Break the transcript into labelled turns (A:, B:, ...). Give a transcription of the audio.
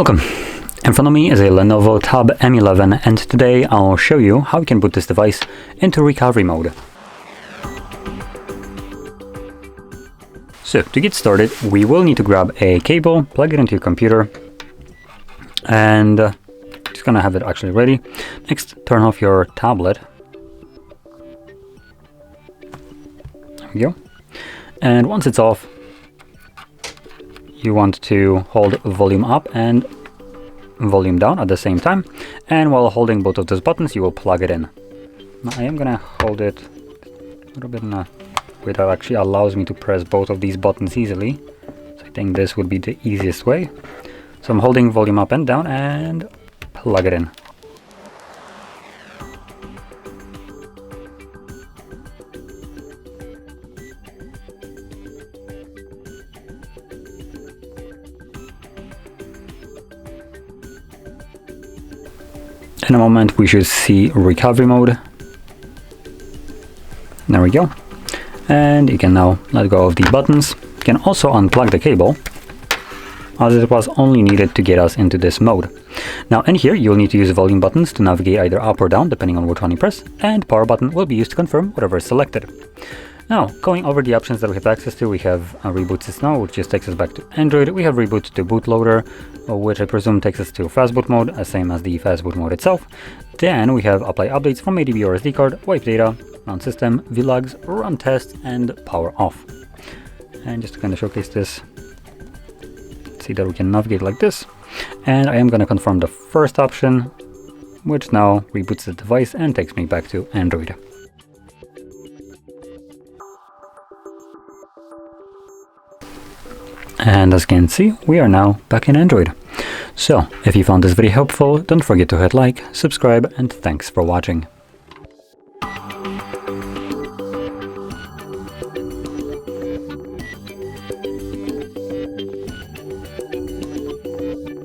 A: Welcome. In front of me is a LENOVO Tab M11 and today I'll show you how you can boot this device into recovery mode. So to get started we will need to grab a cable, plug it into your computer and just gonna have it actually ready. Next, turn off your tablet. There we go. And once it's off, you want to hold volume up and volume down at the same time, and while holding both of those buttons you will plug it in. Now I am gonna hold it a little bit in a way that actually allows me to press both of these buttons easily, so I think this would be the easiest way. So I'm holding volume up and down and plug it in. In a moment we should see recovery mode. There we go. And you can now let go of the buttons. You can also unplug the cable, as it was only needed to get us into this mode. Now in here you'll need to use volume buttons to navigate either up or down depending on which one you press, and power button will be used to confirm whatever is selected. Now, going over the options that we have access to, we have reboot system, which just takes us back to Android. We have reboot to bootloader, which I presume takes us to fastboot mode, same as the fastboot mode itself. Then we have apply updates from ADB or SD card, wipe data, run system, vlogs, run tests, and power off. And just to kind of showcase this, see that we can navigate like this. And I am going to confirm the first option, which now reboots the device and takes me back to Android. And as you can see, we are now back in Android. So, if you found this video helpful, don't forget to hit like, subscribe, and thanks for watching.